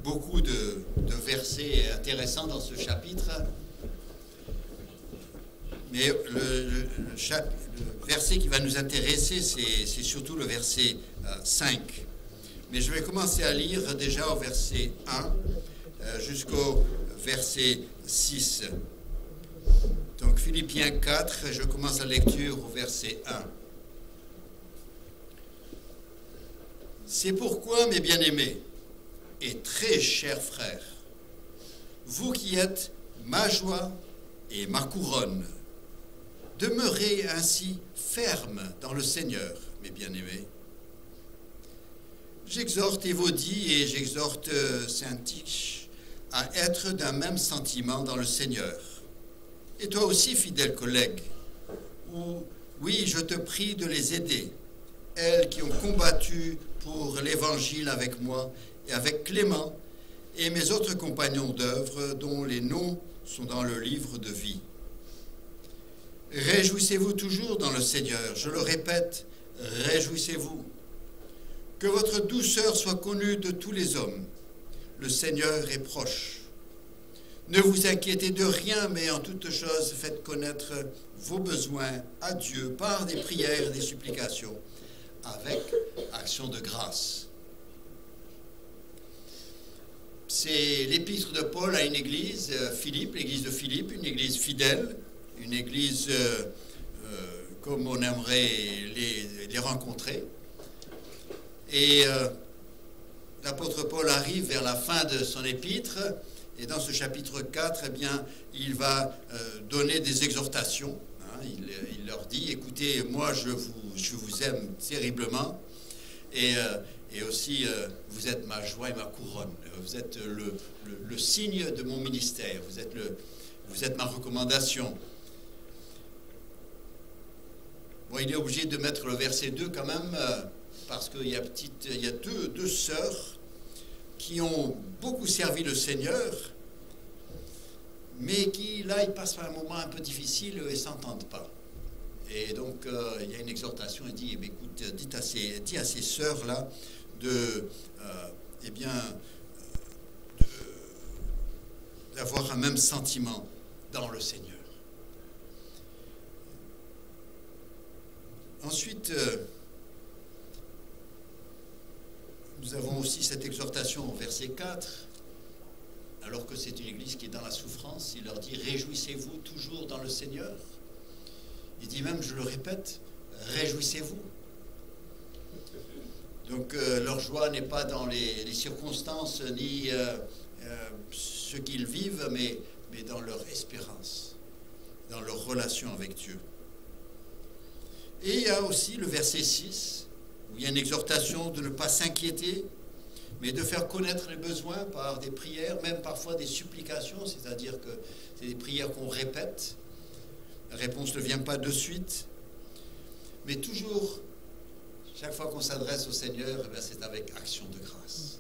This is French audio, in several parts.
beaucoup de versets intéressants dans ce chapitre. Mais le verset qui va nous intéresser, c'est surtout le verset 5. Mais je vais commencer à lire déjà au verset 1 jusqu'au verset 6. Donc Philippiens 4, je commence la lecture au verset 1. C'est pourquoi, mes bien-aimés et très chers frères, vous qui êtes ma joie et ma couronne, demeurez ainsi fermes dans le Seigneur, mes bien-aimés. J'exhorte Évodie et j'exhorte Syntyche à être d'un même sentiment dans le Seigneur. Et toi aussi, fidèle collègue, oui, je te prie de les aider, elles qui ont combattu pour l'Évangile avec moi et avec Clément et mes autres compagnons d'œuvre dont les noms sont dans le livre de vie. Réjouissez-vous toujours dans le Seigneur, je le répète, réjouissez-vous. Que votre douceur soit connue de tous les hommes. Le Seigneur est proche. Ne vous inquiétez de rien, mais en toute chose, faites connaître vos besoins à Dieu par des prières et des supplications, avec action de grâce. C'est l'épître de Paul à une église, Philippe, l'église de Philippe, une église fidèle, une église comme on aimerait les rencontrer. Et l'apôtre Paul arrive vers la fin de son épître, et dans ce chapitre 4, eh bien, il va donner des exhortations. Hein, il leur dit, écoutez, moi je vous aime terriblement, et aussi vous êtes ma joie et ma couronne, vous êtes le signe de mon ministère, vous êtes ma recommandation. Bon, il est obligé de mettre le verset 2 quand même, parce qu'il y a deux sœurs qui ont beaucoup servi le Seigneur, mais qui, là, ils passent par un moment un peu difficile et ne s'entendent pas. Et donc, il y a une exhortation, il dit, eh bien, écoute, dis à ces sœurs-là d'avoir un même sentiment dans le Seigneur. Ensuite, nous avons aussi cette exhortation au verset 4, alors que c'est une église qui est dans la souffrance, il leur dit « Réjouissez-vous toujours dans le Seigneur ». Il dit même, je le répète, « Réjouissez-vous ». Donc leur joie n'est pas dans les circonstances ni ce qu'ils vivent, mais dans leur espérance, dans leur relation avec Dieu. Et il y a aussi le verset 6, où il y a une exhortation de ne pas s'inquiéter, mais de faire connaître les besoins par des prières, même parfois des supplications, c'est-à-dire que c'est des prières qu'on répète. La réponse ne vient pas de suite, mais toujours, chaque fois qu'on s'adresse au Seigneur, eh bien, c'est avec action de grâce,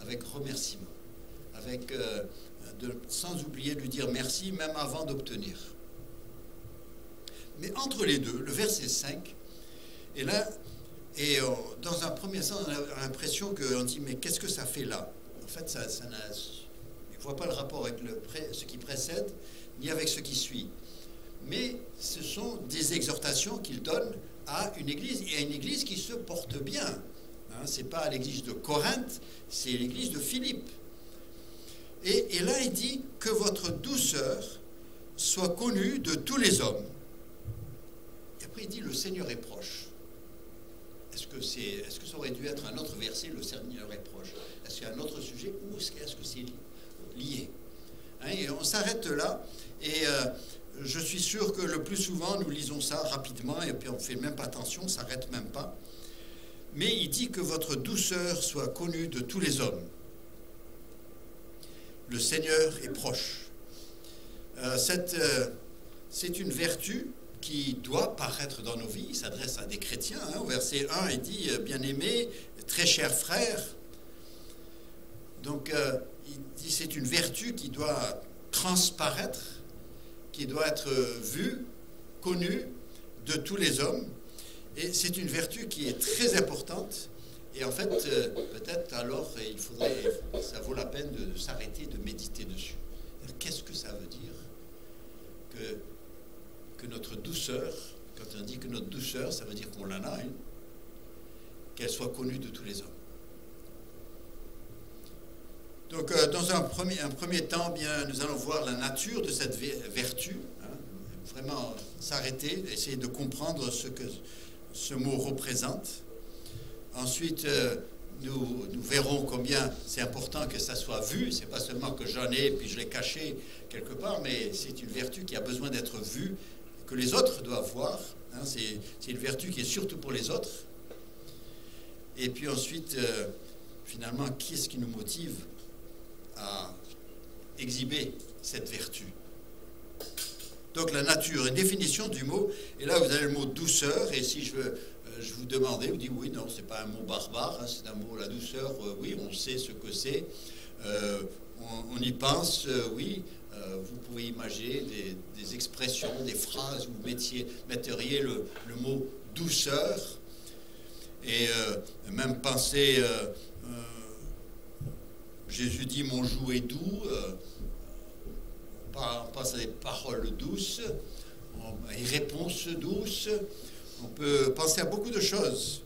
avec remerciement, sans oublier de lui dire merci, même avant d'obtenir. Mais entre les deux, le verset 5, et là, dans un premier sens, on a l'impression qu'on dit, mais qu'est-ce que ça fait là? En fait, il ne voit pas le rapport avec ce qui précède, ni avec ce qui suit. Mais ce sont des exhortations qu'il donne à une église, et à une église qui se porte bien. Hein, ce n'est pas l'église de Corinthe, c'est l'église de Philippe. Et là, il dit que votre douceur soit connue de tous les hommes. Et après, il dit, le Seigneur est proche. Est-ce que ça aurait dû être un autre verset, le Seigneur est proche? Est-ce qu'il y a un autre sujet ou est-ce que c'est lié? Hein, et on s'arrête là, et je suis sûr que le plus souvent, nous lisons ça rapidement, et puis on ne fait même pas attention, on ne s'arrête même pas. Mais il dit que votre douceur soit connue de tous les hommes. Le Seigneur est proche. C'est une vertu qui doit paraître dans nos vies. Il s'adresse à des chrétiens. Hein. Au verset 1, il dit « Bien-aimés, très chers frères ». Donc, il dit c'est une vertu qui doit transparaître, qui doit être vue, connue de tous les hommes. Et c'est une vertu qui est très importante Et en fait, peut-être alors, ça vaut la peine de s'arrêter, de méditer dessus. Qu'est-ce que ça veut dire que notre douceur, quand on dit que notre douceur, ça veut dire qu'on en a une, qu'elle soit connue de tous les hommes. Donc, dans un premier temps, bien, nous allons voir la nature de cette vertu, hein, vraiment s'arrêter, essayer de comprendre ce que ce mot représente. Ensuite, nous verrons combien c'est important que ça soit vu. C'est pas seulement que j'en ai puis je l'ai caché quelque part, mais c'est une vertu qui a besoin d'être vue, que les autres doivent voir. Hein, c'est une vertu qui est surtout pour les autres. Et puis ensuite, finalement, qui est-ce qui nous motive à exhiber cette vertu? Donc la nature, une définition du mot. Et là, vous avez le mot douceur. Et si je vous demandais, vous dites oui, non, c'est pas un mot barbare, hein, c'est un mot, la douceur, oui, on sait ce que c'est, on y pense, oui, vous pouvez imaginer des expressions, des phrases où vous metteriez le mot douceur, et même penser, Jésus dit mon joug est doux, on pense à des paroles douces, des réponses douces. On peut penser à beaucoup de choses,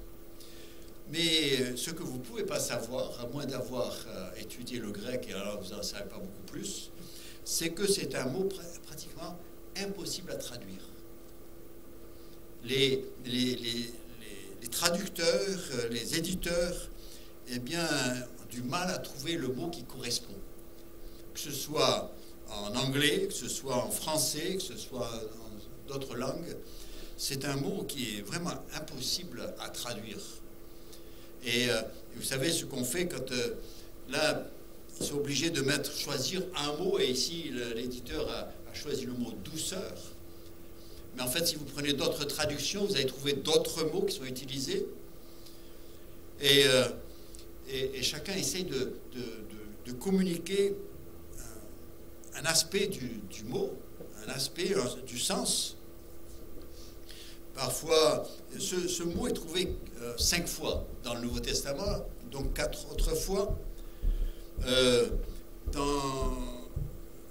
mais ce que vous ne pouvez pas savoir, à moins d'avoir étudié le grec, et alors vous n'en savez pas beaucoup plus, c'est que c'est un mot pratiquement impossible à traduire. Les traducteurs, les éditeurs, eh bien, ont du mal à trouver le mot qui correspond. Que ce soit en anglais, que ce soit en français, que ce soit dans d'autres langues, c'est un mot qui est vraiment impossible à traduire. Et vous savez ce qu'on fait quand, là, ils sont obligés de choisir un mot, et ici, l'éditeur a choisi le mot douceur. Mais en fait, si vous prenez d'autres traductions, vous allez trouver d'autres mots qui sont utilisés. Et chacun essaie de communiquer un aspect du mot, un aspect du sens. Parfois, ce mot est trouvé 5 fois dans le Nouveau Testament, donc 4 autres fois. Dans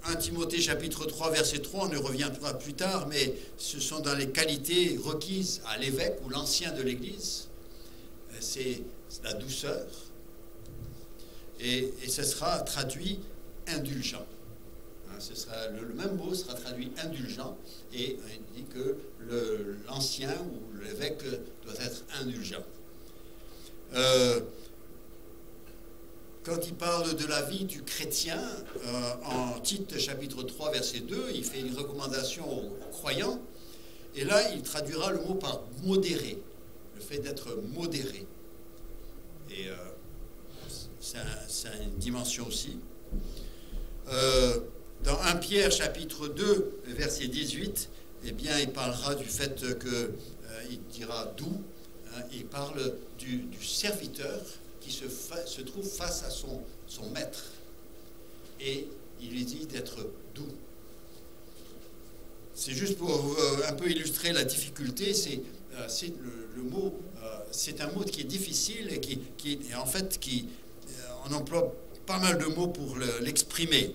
1 Timothée chapitre 3, verset 3, on y reviendra plus tard, mais ce sont dans les qualités requises à l'évêque ou l'ancien de l'Église. C'est la douceur. Et ce sera traduit indulgent. Ce sera, le même mot sera traduit indulgent, et il dit que l'ancien ou l'évêque doit être indulgent. Quand il parle de la vie du chrétien, en Tite chapitre 3 verset 2, il fait une recommandation aux croyants, et là il traduira le mot par modéré, le fait d'être modéré. Et c'est une dimension aussi. Dans 1 Pierre chapitre 2 verset 18, eh bien, il parlera du fait qu'il dira doux, hein, il parle du serviteur qui se trouve face à son maître, et il lui dit d'être doux. C'est juste pour un peu illustrer la difficulté, c'est le mot, c'est un mot qui est difficile et en fait on emploie pas mal de mots pour l'exprimer,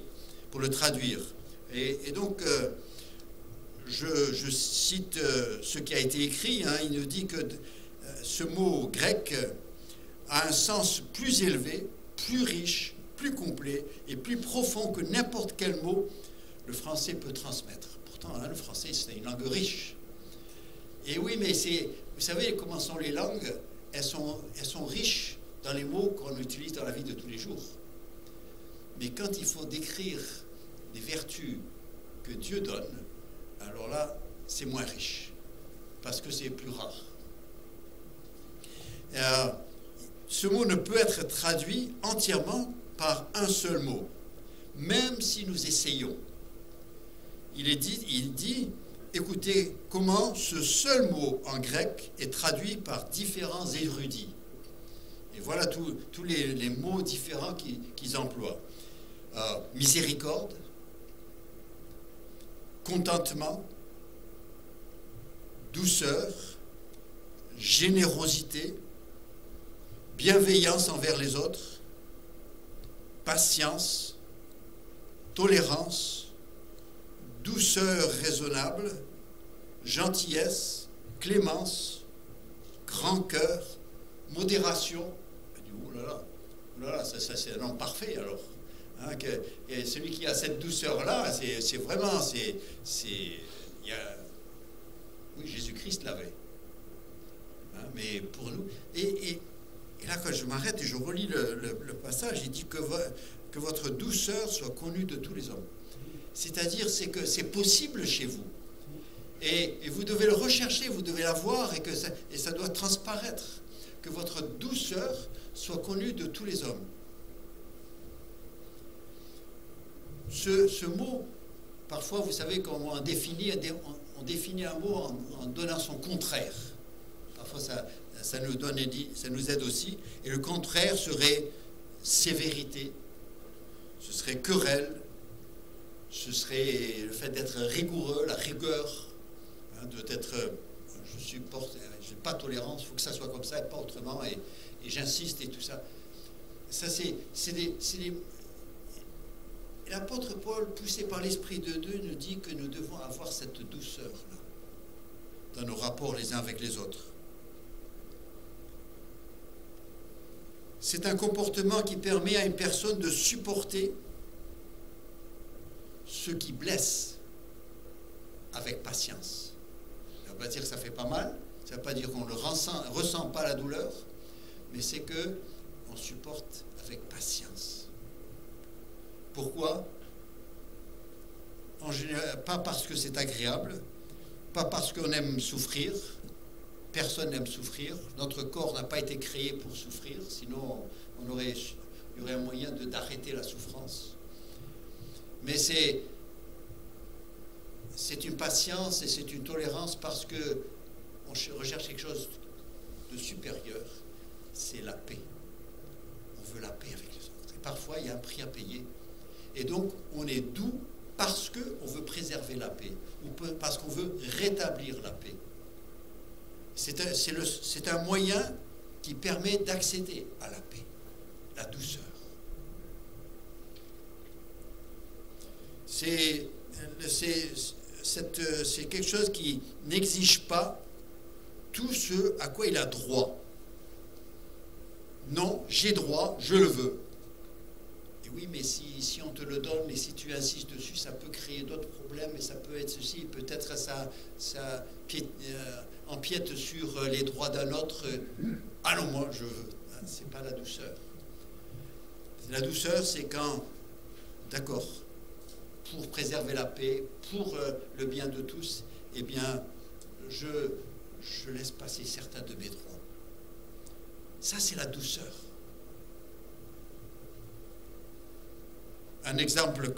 pour le traduire. Et donc, je cite ce qui a été écrit, hein, il nous dit que ce mot grec a un sens plus élevé, plus riche, plus complet et plus profond que n'importe quel mot le français peut transmettre. Pourtant, hein, le français, c'est une langue riche. Et oui, mais vous savez comment sont les langues? Elles sont riches dans les mots qu'on utilise dans la vie de tous les jours. Mais quand il faut décrire les vertus que Dieu donne, alors là, c'est moins riche, parce que c'est plus rare. Ce mot ne peut être traduit entièrement par un seul mot, même si nous essayons. Il dit, écoutez comment ce seul mot en grec est traduit par différents érudits. Et voilà tous les mots différents qu'ils emploient. Miséricorde, contentement, douceur, générosité, bienveillance envers les autres, patience, tolérance, douceur raisonnable, gentillesse, clémence, grand cœur, modération. Oh là là, ça c'est un homme parfait alors. Hein, et celui qui a cette douceur-là, c'est vraiment, oui, Jésus-Christ l'avait. Hein, mais pour nous, et là quand je m'arrête et je relis le passage, il dit que votre douceur soit connue de tous les hommes. C'est-à-dire, c'est que c'est possible chez vous. Et vous devez le rechercher, vous devez la voir, et ça doit transparaître. Que votre douceur soit connue de tous les hommes. Ce mot, parfois, vous savez, quand on définit un mot en donnant son contraire. Parfois, ça nous aide aussi. Et le contraire serait sévérité, ce serait querelle, ce serait le fait d'être rigoureux, la rigueur, hein, d'être, je n'ai pas de tolérance, il faut que ça soit comme ça et pas autrement, et j'insiste et tout ça. Ça, c'est des... Et l'apôtre Paul, poussé par l'Esprit de Dieu, nous dit que nous devons avoir cette douceur-là dans nos rapports les uns avec les autres. C'est un comportement qui permet à une personne de supporter ce qui blesse avec patience. Ça ne veut pas dire que ça fait pas mal, ça ne veut pas dire qu'on ne ressent pas la douleur, mais c'est qu'on supporte avec patience. Pourquoi? En général, pas parce que c'est agréable, pas parce qu'on aime souffrir. Personne n'aime souffrir. Notre corps n'a pas été créé pour souffrir, sinon il y aurait un moyen d'arrêter la souffrance. Mais c'est une patience et c'est une tolérance parce qu'on recherche quelque chose de supérieur, c'est la paix. On veut la paix avec les autres. Et parfois, il y a un prix à payer. Et donc, on est doux parce qu'on veut préserver la paix, ou parce qu'on veut rétablir la paix. C'est un moyen qui permet d'accéder à la paix, la douceur. C'est quelque chose qui n'exige pas tout ce à quoi il a droit. Non, j'ai droit, je le veux. Et oui, mais si on te le donne, mais si tu insistes dessus, ça peut créer d'autres problèmes, et ça peut être ceci, peut-être ça empiète sur les droits d'un autre. Ah non, moi, je veux. C'est pas la douceur. La douceur, c'est quand, d'accord, pour préserver la paix, pour le bien de tous, eh bien, je laisse passer certains de mes droits. Ça, c'est la douceur. Un exemple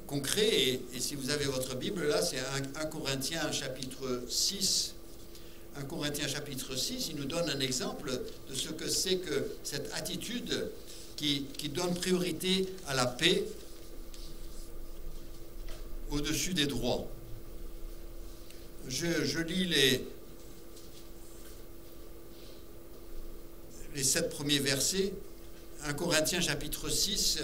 concret, et si vous avez votre Bible, là, c'est 1 Corinthiens chapitre 6. 1 Corinthiens chapitre 6, il nous donne un exemple de ce que c'est que cette attitude qui donne priorité à la paix au-dessus des droits. Je lis les 7 premiers versets. 1 Corinthiens chapitre 6,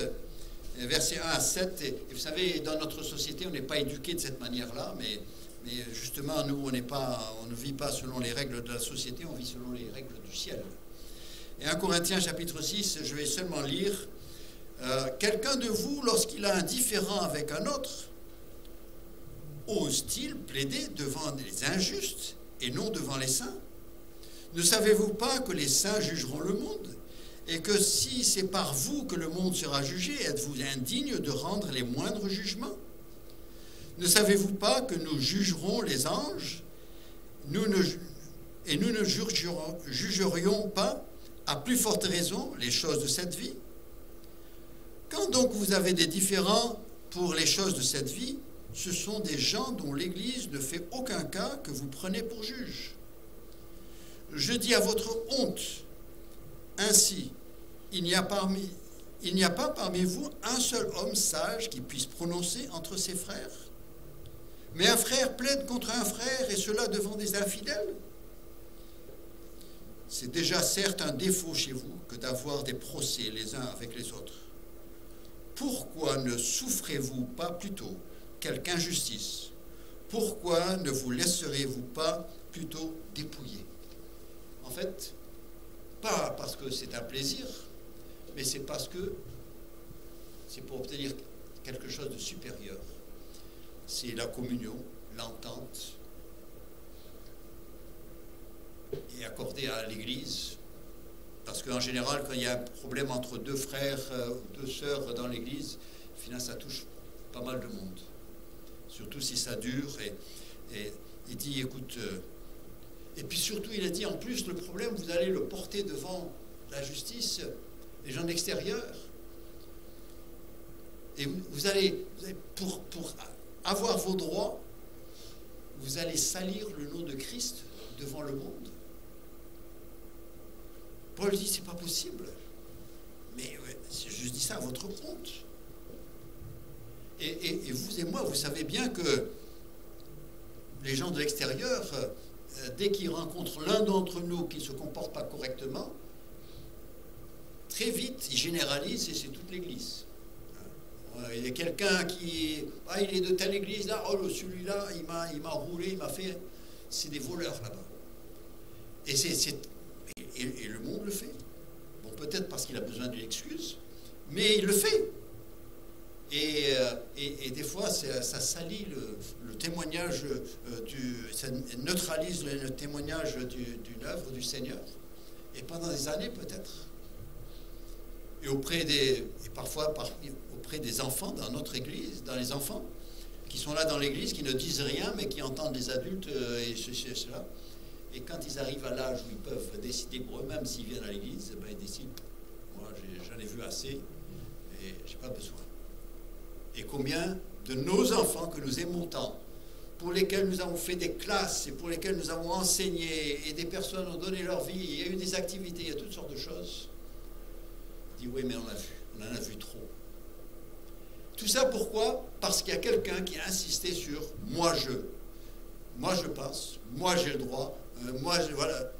versets 1 à 7. Et vous savez, dans notre société, on n'est pas éduqué de cette manière-là, mais justement, nous, on ne vit pas selon les règles de la société, on vit selon les règles du ciel. Et 1 Corinthiens chapitre 6, je vais seulement lire. Quelqu'un de vous, lorsqu'il a un différend avec un autre, ose-t-il plaider devant les injustes et non devant les saints? Ne savez-vous pas que les saints jugeront le monde? Et que si c'est par vous que le monde sera jugé, êtes-vous indigne de rendre les moindres jugements? Ne savez-vous pas que nous jugerons les anges? Nous ne jugerions pas, à plus forte raison, les choses de cette vie? Quand donc vous avez des différends pour les choses de cette vie, ce sont des gens dont l'Église ne fait aucun cas que vous prenez pour juges. Je dis à votre honte, ainsi, il n'y a pas parmi vous un seul homme sage qui puisse prononcer entre ses frères. Mais un frère plaide contre un frère, et cela devant des infidèles. c'est déjà certes un défaut chez vous que d'avoir des procès les uns avec les autres. Pourquoi ne souffrez-vous pas plutôt quelque injustice? Pourquoi ne vous laisserez-vous pas plutôt dépouiller? En fait, pas parce que c'est un plaisir, mais c'est parce que c'est pour obtenir quelque chose de supérieur. C'est la communion, l'entente, et accordée à l'Église. Parce qu'en général, quand il y a un problème entre deux frères, deux sœurs dans l'Église, finalement, ça touche pas mal de monde. Surtout si ça dure. Et il dit, écoute... et puis surtout, il a dit, en plus, le problème, vous allez le porter devant la justice, les gens d'extérieur. Et vous allez pour avoir vos droits, vous allez salir le nom de Christ devant le monde. Paul dit, c'est pas possible. Mais je dis ça à votre compte. Et vous et moi, vous savez bien que les gens de l'extérieur, dès qu'ils rencontrent l'un d'entre nous qui ne se comporte pas correctement, très vite, ils généralisent et c'est toute l'Église. Il y a quelqu'un qui... Ah, il est de telle église, là, oh, celui-là, il m'a roulé, il m'a fait... C'est des voleurs, là-bas. Et le monde le fait. Bon, peut-être parce qu'il a besoin d'une excuse, mais il le fait. Et des fois, ça salit le témoignage, ça neutralise le témoignage d'une œuvre du Seigneur. Et pendant des années, peut-être. Et parfois auprès des enfants dans notre église, dans les enfants qui sont là dans l'église, qui ne disent rien, mais qui entendent les adultes et ceci et cela. Et quand ils arrivent à l'âge où ils peuvent décider pour eux-mêmes s'ils viennent à l'église, ben ils décident, moi j'en ai vu assez et j'ai pas besoin. Et combien de nos enfants que nous aimons tant, pour lesquels nous avons fait des classes et pour lesquels nous avons enseigné, et des personnes ont donné leur vie, il y a eu des activités, il y a toutes sortes de choses, dit oui, mais on en a vu trop. Tout ça pourquoi? Parce qu'il y a quelqu'un qui a insisté sur moi je passe, moi j'ai le droit, voilà.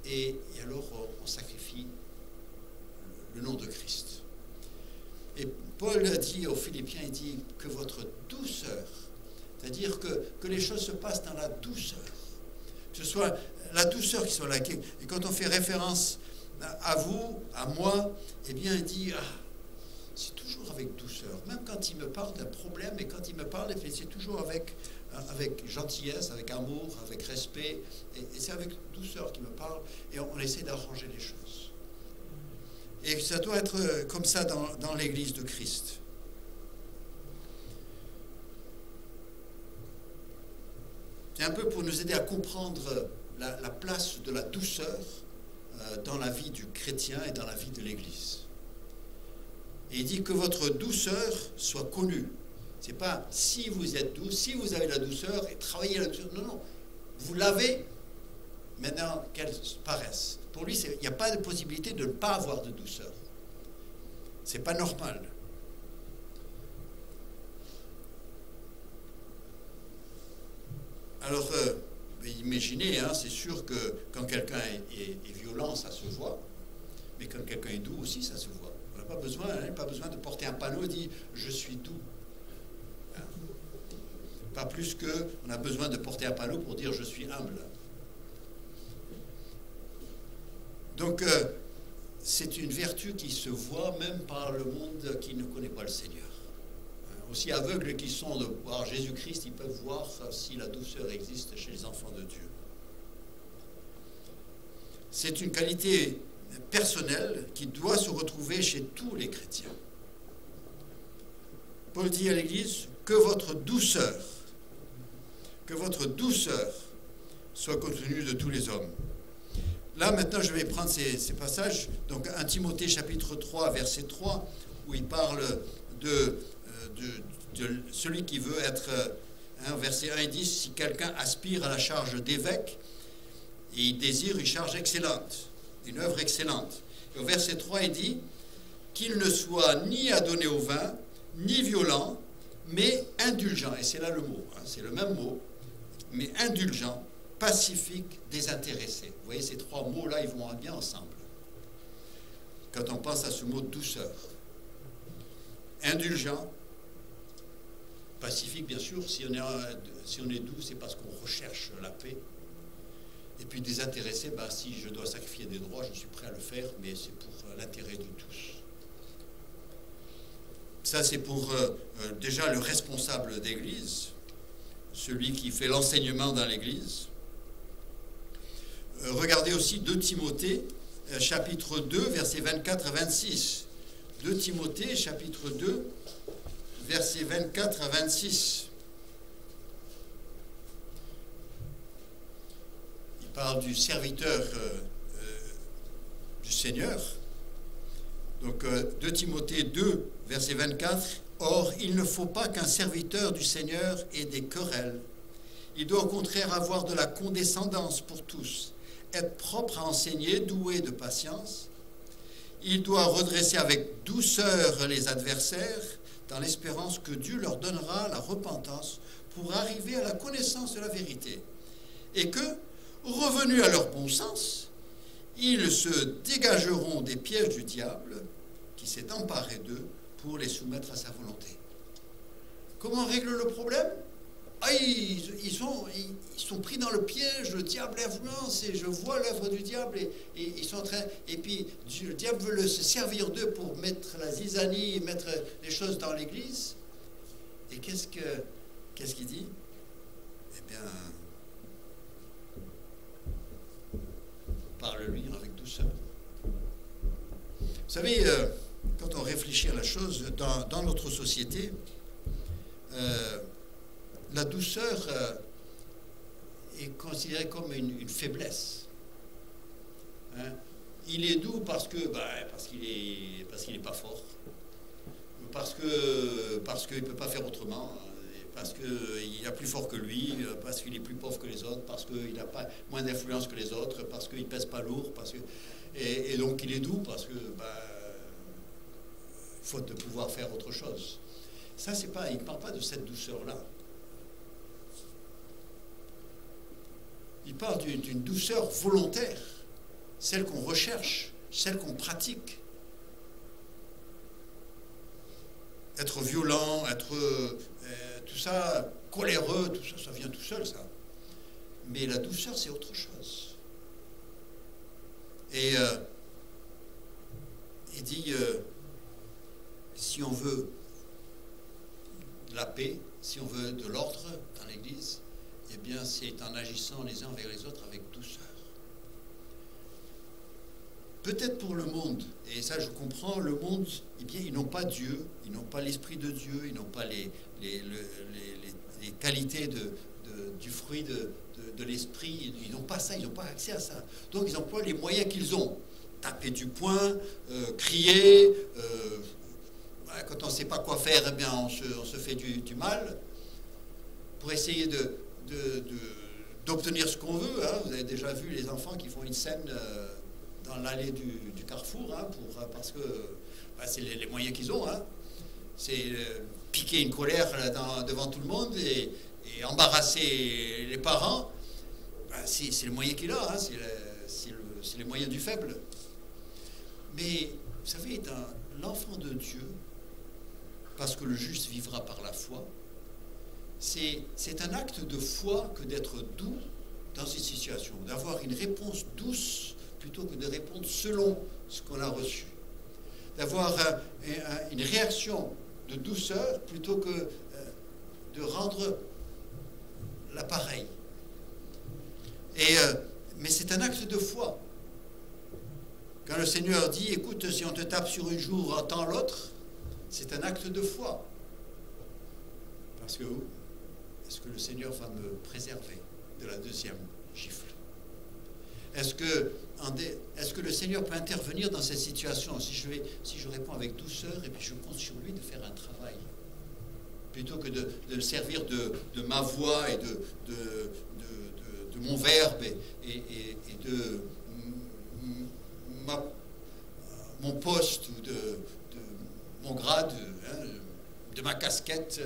Et alors on sacrifie le nom de Christ. Et Paul dit aux Philippiens, il dit que votre douceur, c'est-à-dire que les choses se passent dans la douceur, que ce soit la douceur qui soit là. Et quand on fait référence à vous, à moi, eh bien il dit, c'est toujours avec douceur. Même quand il me parle d'un problème, et quand il me parle, c'est toujours avec gentillesse, avec amour, avec respect, et c'est avec douceur qu'il me parle, et on essaie d'arranger les choses. Et ça doit être comme ça dans l'Église de Christ. C'est un peu pour nous aider à comprendre la place de la douceur dans la vie du chrétien et dans la vie de l'Église. Et il dit que votre douceur soit connue. C'est pas si vous êtes doux, si vous avez la douceur, et travaillez la douceur. Non, non. Vous l'avez, maintenant qu'elle paraisse. Pour lui, il n'y a pas de possibilité de ne pas avoir de douceur. C'est pas normal. Alors, imaginez, c'est sûr que quand quelqu'un est violent, ça se voit. Mais quand quelqu'un est doux aussi, ça se voit. On n'a pas besoin de porter un panneau et dire « je suis doux ». Pas plus qu'on a besoin de porter un panneau pour dire « je suis humble ». Donc, c'est une vertu qui se voit même par le monde qui ne connaît pas le Seigneur. Aussi aveugles qu'ils sont de voir Jésus-Christ, ils peuvent voir si la douceur existe chez les enfants de Dieu. C'est une qualité personnelle qui doit se retrouver chez tous les chrétiens. Paul dit à l'Église que votre douceur soit contenue de tous les hommes. Là, maintenant, je vais prendre ces passages. Donc, 1 Timothée, chapitre 3, verset 3, où il parle de celui qui veut être... verset 1, il dit, si quelqu'un aspire à la charge d'évêque, et il désire une charge excellente, une œuvre excellente. Et au verset 3, il dit, qu'il ne soit ni adonné au vin, ni violent, mais indulgent. Et c'est là le mot, c'est le même mot, mais indulgent, pacifique, désintéressé. Vous voyez, ces trois mots-là, ils vont bien ensemble. Quand on pense à ce mot de douceur. Indulgent, pacifique, bien sûr. Si on est doux, c'est parce qu'on recherche la paix. Et puis désintéressé, ben, si je dois sacrifier des droits, je suis prêt à le faire, mais c'est pour l'intérêt de tous. Ça, c'est pour déjà le responsable d'église, celui qui fait l'enseignement dans l'église. Regardez aussi 2 Timothée, chapitre 2, versets 24 à 26. 2 Timothée, chapitre 2, versets 24 à 26. Il parle du serviteur du Seigneur. Donc 2 Timothée 2, verset 24. Or, il ne faut pas qu'un serviteur du Seigneur ait des querelles. Il doit au contraire avoir de la condescendance pour tous, être propre à enseigner, doué de patience. Il doit redresser avec douceur les adversaires, dans l'espérance que Dieu leur donnera la repentance pour arriver à la connaissance de la vérité. Et que, revenus à leur bon sens, ils se dégageront des pièges du diable qui s'est emparé d'eux pour les soumettre à sa volonté. Comment on règle le problème? Ils sont pris dans le piège, le diable influence, et je vois l'œuvre du diable, et ils sont en train, et puis le diable veut se servir d'eux pour mettre la zizanie, mettre les choses dans l'église. Et qu'est-ce qu'il dit? Eh bien, parle-lui avec douceur. Vous savez, quand on réfléchit à la chose, dans notre société, la douceur est considérée comme une faiblesse. Hein? Il est doux parce qu'il est pas fort, parce qu'il peut pas faire autrement, parce qu'il y a plus fort que lui, parce qu'il est plus pauvre que les autres, parce qu'il n'a pas moins d'influence que les autres, parce qu'il pèse pas lourd, et donc il est doux parce que faute de pouvoir faire autre chose. Ça, il ne parle pas de cette douceur-là. Il parle d'une douceur volontaire, celle qu'on recherche, celle qu'on pratique. Être violent, tout ça, coléreux, tout ça, ça vient tout seul, ça. Mais la douceur, c'est autre chose. Et il dit, si on veut de la paix, si on veut de l'ordre dans l'Église, eh bien, c'est en agissant les uns vers les autres avec douceur. Peut-être pour le monde, et ça je comprends, le monde, eh bien, ils n'ont pas Dieu, ils n'ont pas l'Esprit de Dieu, ils n'ont pas les qualités du fruit de l'Esprit, ils n'ont pas ça, ils n'ont pas accès à ça. Donc ils emploient les moyens qu'ils ont. Taper du poing, crier, quand on ne sait pas quoi faire, eh bien, on se fait du mal pour essayer d'obtenir ce qu'on veut. Hein. Vous avez déjà vu les enfants qui font une scène dans l'allée du carrefour, hein, parce que c'est les moyens qu'ils ont. Hein. C'est piquer une colère devant tout le monde et embarrasser les parents. C'est le moyen qu'il a, hein, c'est les moyens du faible. Mais, vous savez, l'enfant de Dieu, parce que le juste vivra par la foi, c'est un acte de foi que d'être doux dans une situation, d'avoir une réponse douce plutôt que de répondre selon ce qu'on a reçu, d'avoir une réaction de douceur plutôt que de rendre l'appareil. Mais c'est un acte de foi. Quand le Seigneur dit, écoute, si on te tape sur une joue, entends l'autre, c'est un acte de foi. Parce que, est-ce que le Seigneur va me préserver de la deuxième gifle? Est-ce que le Seigneur peut intervenir dans cette situation si je réponds avec douceur et puis je compte sur lui de faire un travail, plutôt que de me servir de ma voix et de mon verbe et de mon poste ou de mon grade, hein, de ma casquette.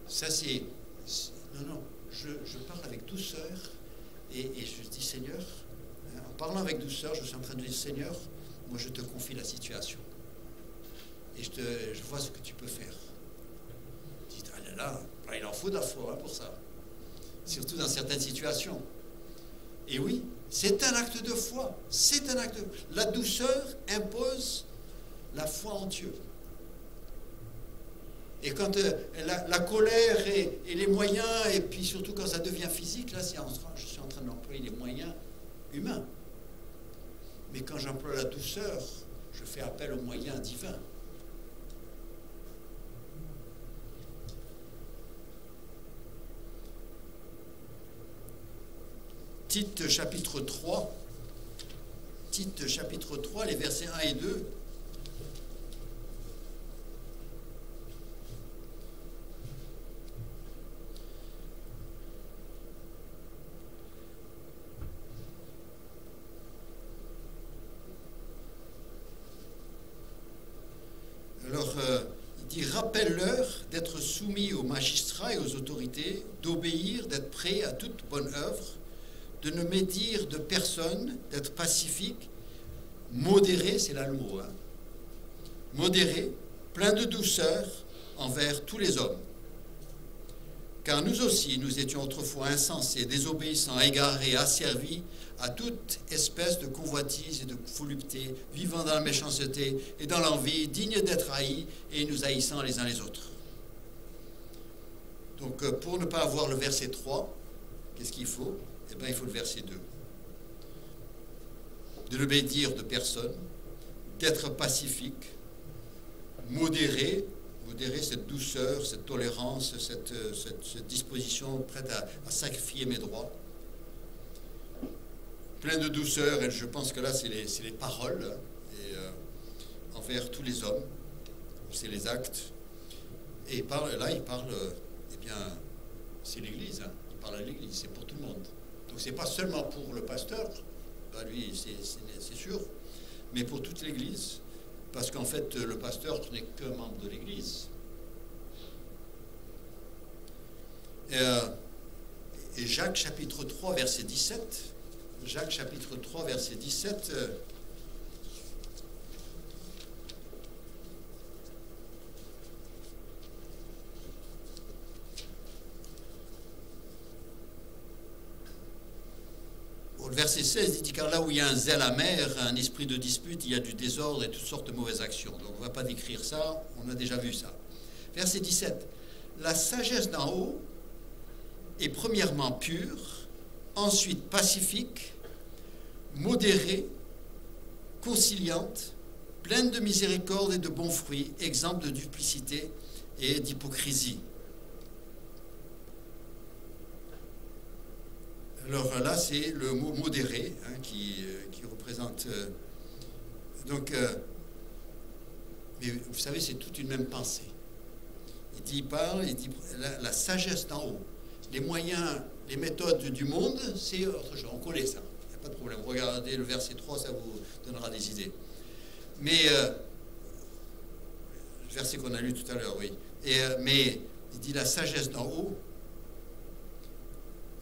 Ça, non, je parle avec douceur. Et je dis, Seigneur, en parlant avec douceur, je suis en train de dire, Seigneur, moi je te confie la situation. Et je vois ce que tu peux faire. Je dis, ah là, il en faut de la foi pour ça. Surtout dans certaines situations. Et oui, c'est un acte de foi. C'est un acte. La douceur impose la foi en Dieu. Et quand la colère et les moyens, et puis surtout quand ça devient physique, là, je suis en train d'employer les moyens humains. Mais quand j'emploie la douceur, je fais appel aux moyens divins. Tite chapitre 3, les versets 1 et 2. Alors, il dit, rappelle-leur d'être soumis aux magistrats et aux autorités, d'obéir, d'être prêts à toute bonne œuvre, de ne médire de personne, d'être pacifique, modéré, c'est là le mot, modéré, plein de douceur envers tous les hommes. Car nous aussi, nous étions autrefois insensés, désobéissants, égarés, asservis à toute espèce de convoitise et de volupté, vivant dans la méchanceté et dans l'envie, dignes d'être haïs et nous haïssant les uns les autres. Donc, pour ne pas avoir le verset 3, qu'est-ce qu'il faut ? Eh bien, il faut le verset 2. De ne médire de personne, d'être pacifique, modéré, cette douceur, cette tolérance, cette disposition prête à sacrifier mes droits. Plein de douceur, et je pense que là, c'est les paroles, envers tous les hommes, c'est les actes. Et il parle, eh bien, c'est l'Église, il parle à l'Église, c'est pour tout le monde. Donc c'est pas seulement pour le pasteur, lui c'est sûr, mais pour toute l'Église, parce qu'en fait le pasteur n'est que membre de l'Église. Et Jacques chapitre 3 verset 17, Jacques chapitre 3 verset 17, le verset 16, il dit, car là où il y a un zèle amer, un esprit de dispute, il y a du désordre et toutes sortes de mauvaises actions. Donc on ne va pas décrire ça, on a déjà vu ça. Verset 17, la sagesse d'en haut est premièrement pure, ensuite pacifique, modérée, conciliante, pleine de miséricorde et de bons fruits, exempte de duplicité et d'hypocrisie. Alors là, c'est le mot modéré qui représente... mais vous savez, c'est toute une même pensée. Il dit la sagesse d'en haut. Les moyens, les méthodes du monde, c'est autre chose. On connaît ça, il n'y a pas de problème. Regardez le verset 3, ça vous donnera des idées. Mais, le verset qu'on a lu tout à l'heure, oui. Mais il dit la sagesse d'en haut,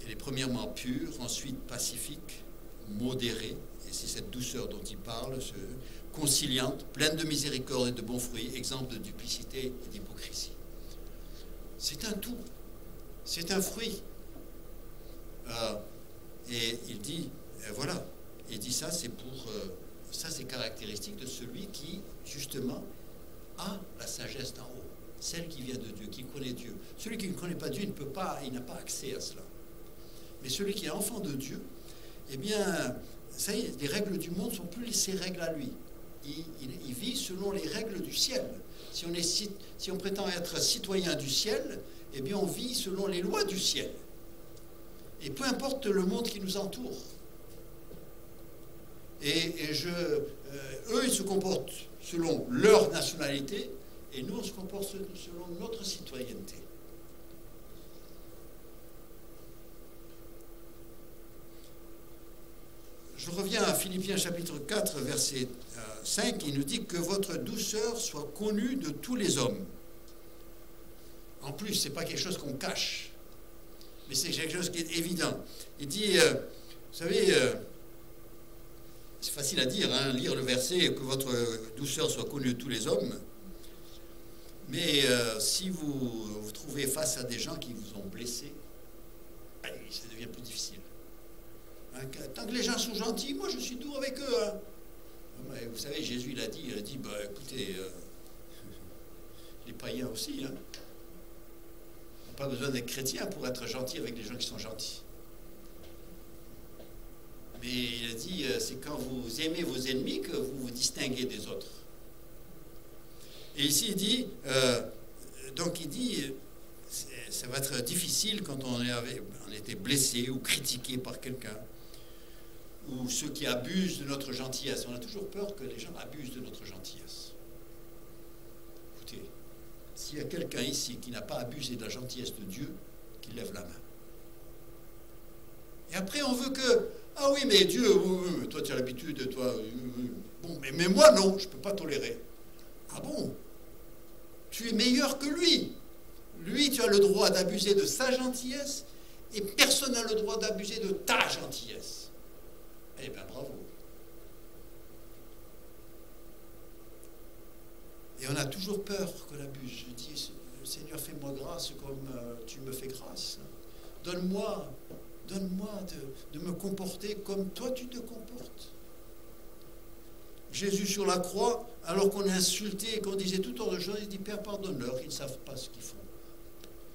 elle est premièrement pure, ensuite pacifique, modérée, et c'est cette douceur dont il parle, conciliante, pleine de miséricorde et de bons fruits, exempte de duplicité et d'hypocrisie. C'est un tout, c'est un fruit. Et il dit, voilà, il dit ça, c'est caractéristique de celui qui, justement, a la sagesse d'en haut, celle qui vient de Dieu, qui connaît Dieu. Celui qui ne connaît pas Dieu, il n'a pas accès à cela. Mais celui qui est enfant de Dieu, eh bien, ça y est, les règles du monde ne sont plus ses règles à lui. Il vit selon les règles du ciel. Si on prétend être citoyen du ciel, eh bien, on vit selon les lois du ciel. Et peu importe le monde qui nous entoure. Eux, ils se comportent selon leur nationalité, et nous, on se comporte selon notre citoyenneté. Je reviens à Philippiens chapitre 4, verset 5, il nous dit que votre douceur soit connue de tous les hommes. En plus, ce n'est pas quelque chose qu'on cache, mais c'est quelque chose qui est évident. Il dit, vous savez, c'est facile à dire, hein, lire le verset, que votre douceur soit connue de tous les hommes. Mais si vous vous trouvez face à des gens qui vous ont blessé, ça devient plus difficile. Hein, tant que les gens sont gentils, moi je suis doux avec eux. Hein. Vous savez, Jésus il a dit, bah, écoutez, les païens aussi, hein. On n'a pas besoin d'être chrétien pour être gentil avec les gens qui sont gentils. Mais il a dit, c'est quand vous aimez vos ennemis que vous vous distinguez des autres. Et ici, il dit, ça va être difficile quand on était blessé ou critiqué par quelqu'un, ou ceux qui abusent de notre gentillesse. On a toujours peur que les gens abusent de notre gentillesse. Écoutez, s'il y a quelqu'un ici qui n'a pas abusé de la gentillesse de Dieu, qu'il lève la main. Et après, on veut que, ah oui, mais Dieu, toi tu as l'habitude, toi, bon, mais moi non, je ne peux pas tolérer. Ah bon? Tu es meilleur que lui. Lui, tu as le droit d'abuser de sa gentillesse et personne n'a le droit d'abuser de ta gentillesse. Eh bien, bravo. Et on a toujours peur qu'on abuse. Je dis, Seigneur, fais-moi grâce comme tu me fais grâce. Donne-moi de me comporter comme toi tu te comportes. Jésus sur la croix, alors qu'on insultait et qu'on disait toutes sortes de choses, il dit, Père, pardonne-leur, ils ne savent pas ce qu'ils font.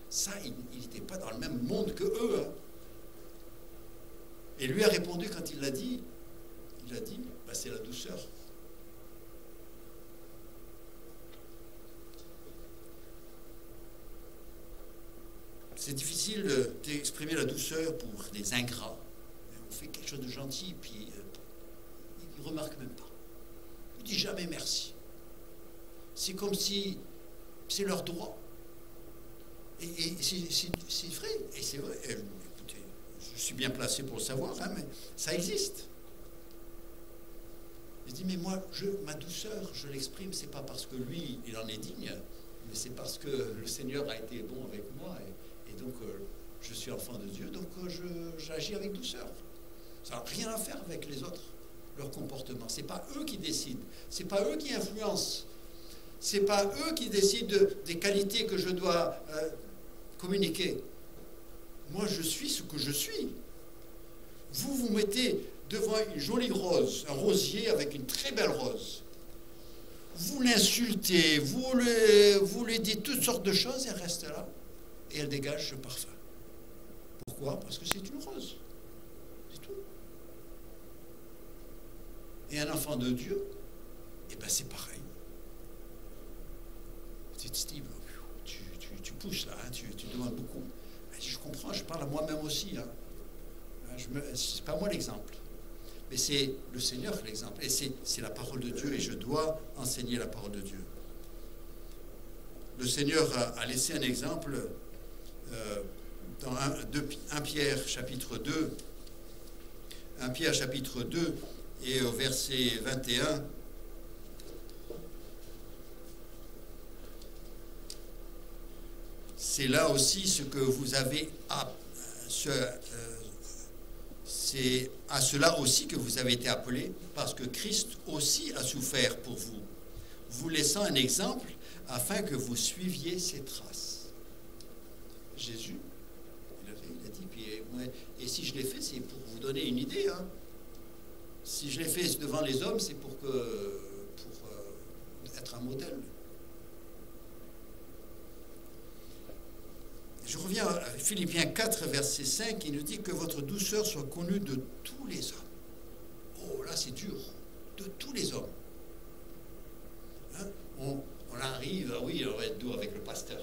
Ça, il n'était pas dans le même monde que eux. Hein. Et lui a répondu quand il a dit, bah, c'est la douceur. C'est difficile d'exprimer la douceur pour des ingrats. On fait quelque chose de gentil, puis ils ne remarquent même pas. Ils ne disent jamais merci. C'est comme si c'est leur droit. Et c'est vrai. Et c'est vrai. Et, écoutez, je suis bien placé pour le savoir, hein, mais ça existe. Je dis, mais moi, ma douceur, je l'exprime, c'est pas parce que lui, il en est digne, mais c'est parce que le Seigneur a été bon avec moi. Et donc, je suis enfant de Dieu, donc j'agis avec douceur. Ça n'a rien à faire avec les autres, leur comportement. C'est pas eux qui décident. C'est pas eux qui influencent. C'est pas eux qui décident des qualités que je dois communiquer. Moi, je suis ce que je suis. Vous vous mettez devant une jolie rose, un rosier avec une très belle rose. Vous l'insultez, vous lui dites toutes sortes de choses, elle reste là et elle dégage ce parfum. Pourquoi? Parce que c'est une rose. C'est tout. Et un enfant de Dieu, eh ben c'est pareil. C'est Steve, tu pousses là, hein, tu demandes beaucoup. Je comprends, je parle à moi-même aussi. Hein. C'est pas moi l'exemple. Mais c'est le Seigneur l'exemple. Et c'est la parole de Dieu et je dois enseigner la parole de Dieu. Le Seigneur a laissé un exemple dans 1 Pierre chapitre 2. 1 Pierre chapitre 2 et au verset 21. C'est là aussi ce que vous avez c'est à cela aussi que vous avez été appelés, parce que Christ aussi a souffert pour vous, vous laissant un exemple afin que vous suiviez ses traces. Jésus, il a dit, puis, et si je l'ai fait, c'est pour vous donner une idée. Hein. Si je l'ai fait devant les hommes, c'est pour être un modèle. Je reviens à Philippiens 4, verset 5, qui nous dit que votre douceur soit connue de tous les hommes. Oh, là, c'est dur. De tous les hommes. Hein? On arrive, oui, on va être doux avec le pasteur.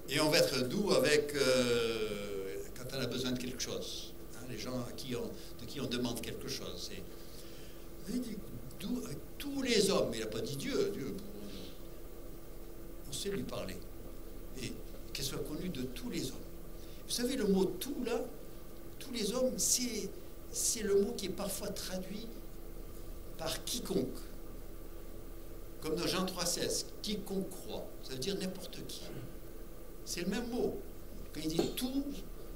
Et on va être doux avec quand on a besoin de quelque chose. Hein? Les gens de qui on demande quelque chose. Il dit doux avec tous les hommes. Mais il n'a pas dit Dieu. On sait lui parler. Et qu'elle soit connue de tous les hommes. Vous savez, le mot « tout » là, tous les hommes, c'est le mot qui est parfois traduit par « quiconque ». Comme dans Jean 3,16, « quiconque croit », ça veut dire n'importe qui. C'est le même mot. Quand il dit « tout »,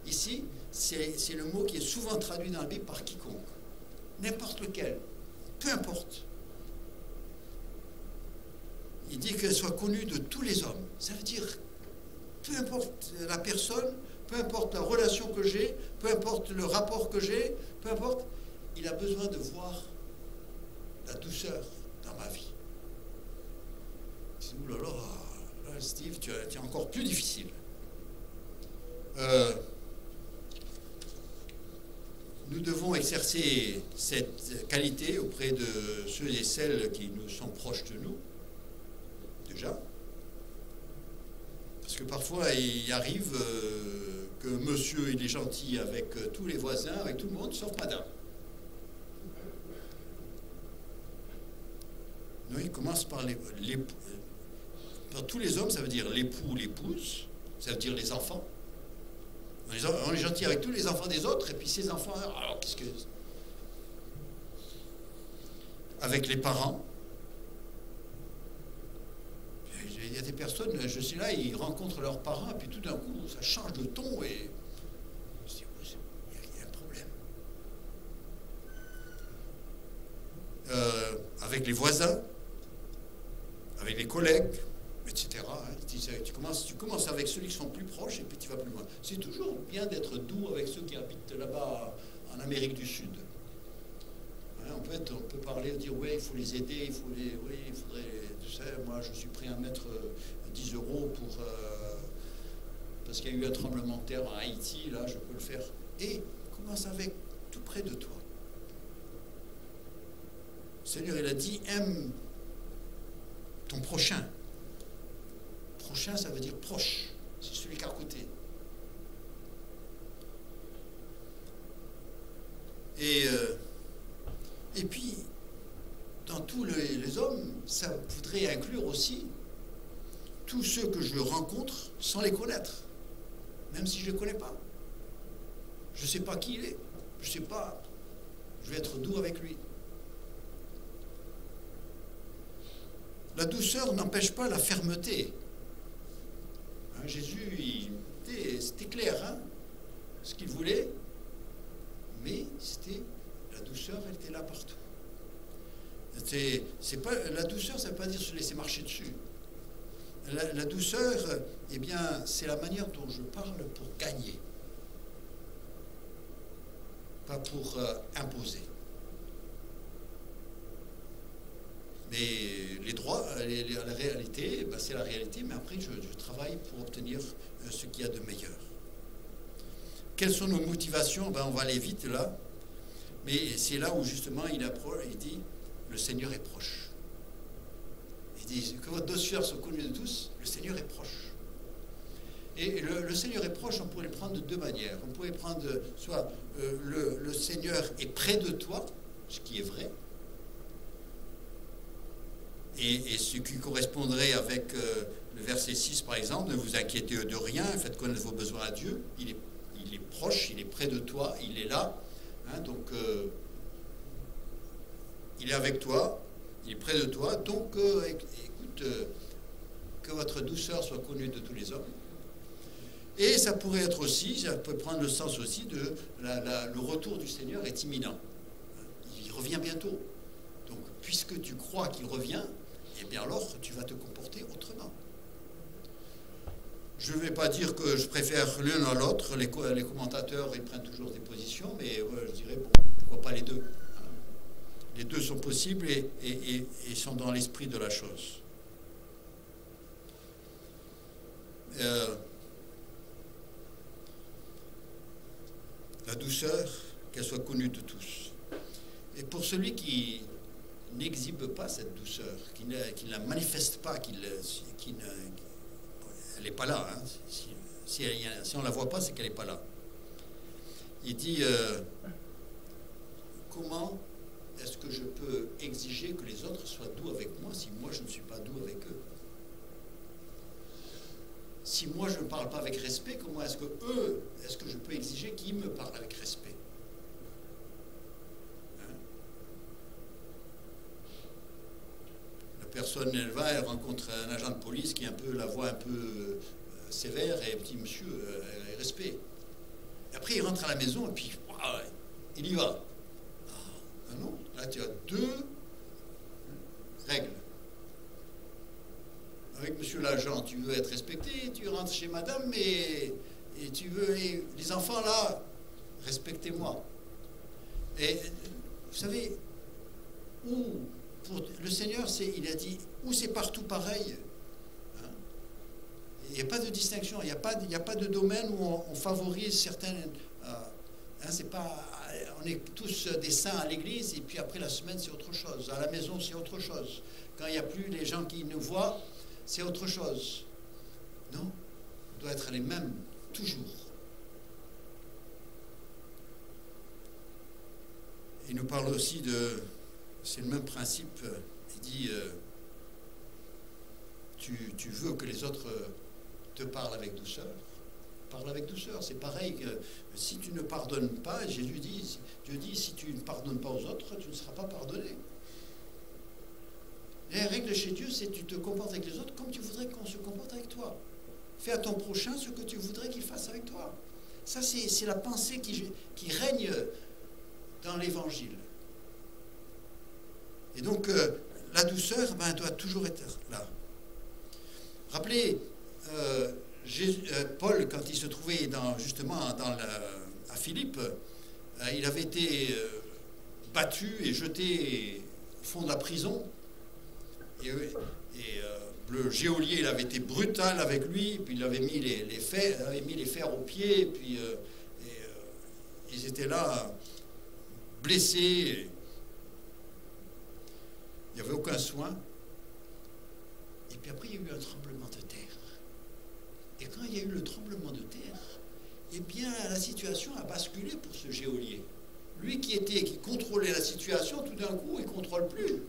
ici, c'est le mot qui est souvent traduit dans la Bible par quiconque. N'importe lequel. Peu importe. Il dit qu'elle soit connue de tous les hommes. Ça veut dire, peu importe la personne, peu importe la relation que j'ai, peu importe le rapport que j'ai, peu importe, il a besoin de voir la douceur dans ma vie. Ouh là là, Steve, tu es encore plus difficile. Nous devons exercer cette qualité auprès de ceux et celles qui nous sont proches de nous, déjà. Parce que parfois, il arrive que monsieur, il est gentil avec tous les voisins, avec tout le monde, sauf madame. Non, il commence par par tous les hommes, ça veut dire l'époux, l'épouse, ça veut dire les enfants. On est gentil avec tous les enfants des autres, et puis ces enfants, alors qu'est-ce que... Avec les parents. Il y a des personnes, je suis là, ils rencontrent leurs parents, et puis tout d'un coup, ça change de ton, et je dis, il y a un problème. Avec les voisins, avec les collègues, etc. Tu commences avec ceux qui sont plus proches et puis tu vas plus loin. C'est toujours bien d'être doux avec ceux qui habitent là-bas en Amérique du Sud. Hein, on peut parler, dire oui, il faut les aider, oui, il faudrait, tu sais, moi je suis prêt à mettre 10 euros pour parce qu'il y a eu un tremblement de terre en Haïti, là je peux le faire. Et commence avec tout près de toi. Le Seigneur, il a dit, aime ton prochain. Prochain, ça veut dire proche. C'est celui qui est à côté. Et puis, dans tous les hommes, ça voudrait inclure aussi tous ceux que je rencontre sans les connaître, même si je ne les connais pas. Je ne sais pas qui il est. Je ne sais pas. Je vais être doux avec lui. La douceur n'empêche pas la fermeté. Hein, Jésus, c'était clair, hein, ce qu'il voulait, mais c'était la douceur, elle était là partout. La douceur, ça ne veut pas dire se laisser marcher dessus. La douceur, eh bien, c'est la manière dont je parle pour gagner, pas pour imposer. Mais les droits, la réalité, ben c'est la réalité, mais après je travaille pour obtenir ce qu'il y a de meilleur. Quelles sont nos motivations? Ben, on va aller vite là, mais c'est là où justement il dit, le Seigneur est proche. Il dit que votre douceur soit connue de tous, le Seigneur est proche. Et le Seigneur est proche, on pourrait le prendre de deux manières. On pourrait prendre soit le Seigneur est près de toi, ce qui est vrai, et ce qui correspondrait avec le verset 6 par exemple, ne vous inquiétez de rien, faites connaître vos besoins à Dieu, il est proche, il est près de toi, il est là, hein, donc il est avec toi, il est près de toi, donc écoute, que votre douceur soit connue de tous les hommes. Et ça pourrait être aussi, ça peut prendre le sens aussi de le retour du Seigneur est imminent. Il revient bientôt. Donc, puisque tu crois qu'il revient, eh bien alors, tu vas te comporter autrement. Je ne vais pas dire que je préfère l'un à l'autre. Les commentateurs, ils prennent toujours des positions, mais je dirais, bon, pourquoi pas les deux. Les deux sont possibles et sont dans l'esprit de la chose. La douceur, qu'elle soit connue de tous. Et pour celui qui n'exhibe pas cette douceur, qui ne la manifeste pas, elle n'est pas là. Hein. Si on ne la voit pas, c'est qu'elle n'est pas là. Il dit, comment est-ce que je peux exiger que les autres soient doux avec moi si moi je ne suis pas doux avec eux? Si moi je ne parle pas avec respect, comment est-ce que je peux exiger qu'ils me parlent avec respect? Hein? La personne, elle rencontre un agent de police qui a la voix un peu sévère, et elle dit, monsieur, respect. après, il rentre à la maison et puis, wow, il y va. Ah, non, là, tu as deux règles. Avec monsieur l'agent, tu veux être respecté, tu rentres chez madame et tu veux... les enfants, là, respectez-moi. Et vous savez, pour le Seigneur, il a dit, où c'est partout pareil. Hein? Il n'y a pas de distinction, il n'y a pas de domaine où on favorise certaines... hein, c'est pas, on est tous des saints à l'église, et puis après la semaine, c'est autre chose. À la maison, c'est autre chose. Quand il n'y a plus les gens qui nous voient, c'est autre chose. Non, on doit être les mêmes, toujours. Il nous parle aussi de... C'est le même principe. Il dit, tu veux que les autres te parlent avec douceur. Parle avec douceur. C'est pareil que si tu ne pardonnes pas, Dieu dit, si tu ne pardonnes pas aux autres, tu ne seras pas pardonné. La règle chez Dieu, c'est que tu te comportes avec les autres comme tu voudrais qu'on se comporte avec toi. Fais à ton prochain ce que tu voudrais qu'il fasse avec toi. Ça, c'est la pensée qui règne dans l'Évangile. Et donc, la douceur, doit toujours être là. Rappelez, Paul, quand il se trouvait à Philippe, il avait été battu et jeté au fond de la prison. Et le geôlier, il avait été brutal avec lui, puis il avait mis les fers aux pieds, puis ils étaient là, blessés. Il n'y avait aucun soin. Et puis après, il y a eu un tremblement de terre. Et quand il y a eu le tremblement de terre, eh bien, la situation a basculé pour ce geôlier. Lui qui contrôlait la situation, tout d'un coup, il ne contrôle plus.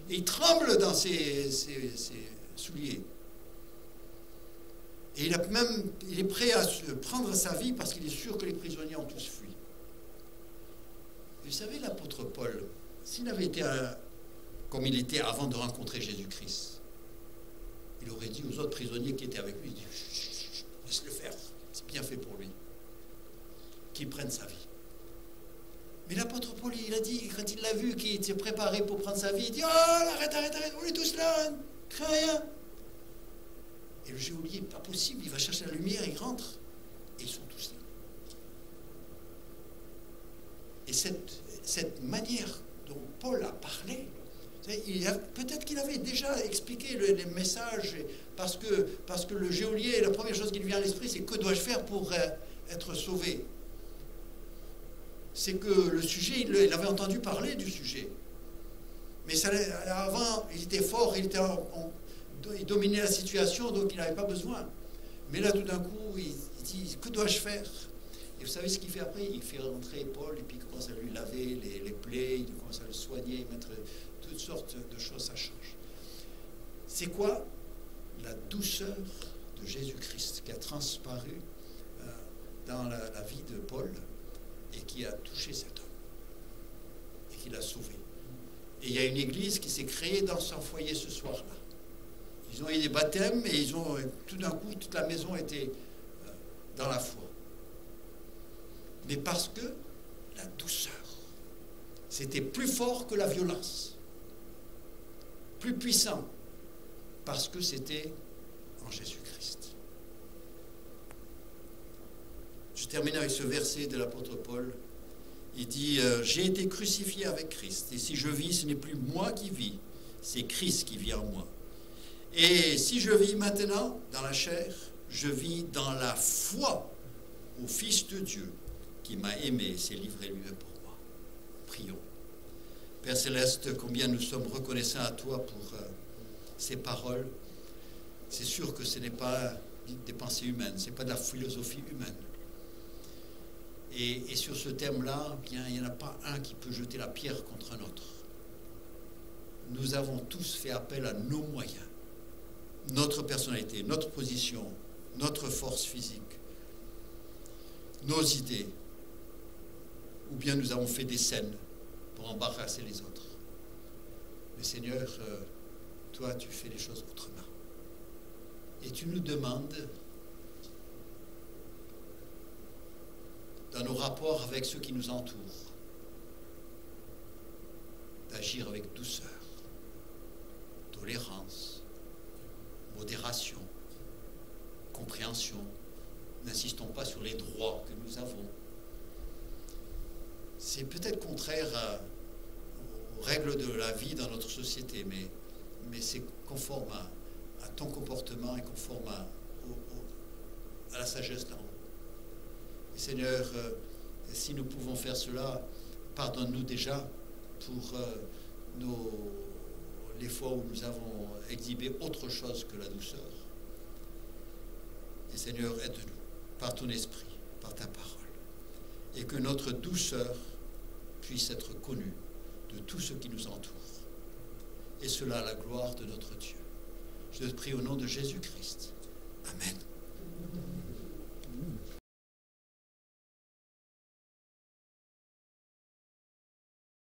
Et il tremble dans ses souliers. Et il est prêt à prendre sa vie parce qu'il est sûr que les prisonniers ont tous fui. Vous savez, l'apôtre Paul, s'il avait été comme il était avant de rencontrer Jésus-Christ, il aurait dit aux autres prisonniers qui étaient avec lui, laisse-le faire, c'est bien fait pour lui, qu'il prenne sa vie. Mais l'apôtre Paul, il a dit, quand il l'a vu, qu'il s'est préparé pour prendre sa vie, il dit, oh, arrête, on est tous là, crains rien. Et le geôlier, pas possible, il va chercher la lumière, il rentre, et ils sont tous là. Et cette manière dont Paul a parlé, peut-être qu'il avait déjà expliqué les messages, parce que le geôlier, la première chose qui lui vient à l'esprit, c'est que dois-je faire pour être sauvé? C'est que le sujet, il avait entendu parler du sujet. Mais avant, il était fort, il dominait la situation, donc il n'avait pas besoin. Mais là, tout d'un coup, il dit, que dois-je faire? Et vous savez ce qu'il fait après? Il fait rentrer Paul, et puis il commence à lui laver les plaies, il commence à le soigner, mettre toutes sortes de choses, ça change. C'est quoi? La douceur de Jésus-Christ qui a transparu dans la vie de Paul et qui a touché cet homme et qui l'a sauvé. Et il y a une église qui s'est créée dans son foyer ce soir-là. Ils ont eu des baptêmes et tout d'un coup, toute la maison était dans la foi. Mais parce que la douceur, c'était plus fort que la violence, plus puissant, parce que c'était en Jésus-Christ. Je termine avec ce verset de l'apôtre Paul. Il dit, j'ai été crucifié avec Christ, et si je vis, ce n'est plus moi qui vis, c'est Christ qui vit en moi. Et si je vis maintenant dans la chair, je vis dans la foi au Fils de Dieu, qui m'a aimé et s'est livré lui-même pour moi. Prions. Père Céleste, combien nous sommes reconnaissants à toi pour ces paroles. C'est sûr que ce n'est pas des pensées humaines, ce n'est pas de la philosophie humaine. Et sur ce thème-là, bien, il n'y en a pas un qui peut jeter la pierre contre un autre. Nous avons tous fait appel à nos moyens, notre personnalité, notre position, notre force physique, nos idées, ou bien nous avons fait des scènes pour embarrasser les autres. Mais Seigneur, toi, tu fais les choses autrement. Et tu nous demandes, dans nos rapports avec ceux qui nous entourent, d'agir avec douceur, tolérance, modération, compréhension. N'insistons pas sur les droits que nous avons. C'est peut-être contraire aux règles de la vie dans notre société, mais c'est conforme à ton comportement et conforme à la sagesse d'en haut. Et Seigneur, si nous pouvons faire cela, pardonne-nous déjà pour les fois où nous avons exhibé autre chose que la douceur. Et Seigneur, aide-nous par ton esprit, par ta parole, et que notre douceur puisse être connue de tous ceux qui nous entourent. Et cela à la gloire de notre Dieu. Je te prie au nom de Jésus-Christ. Amen.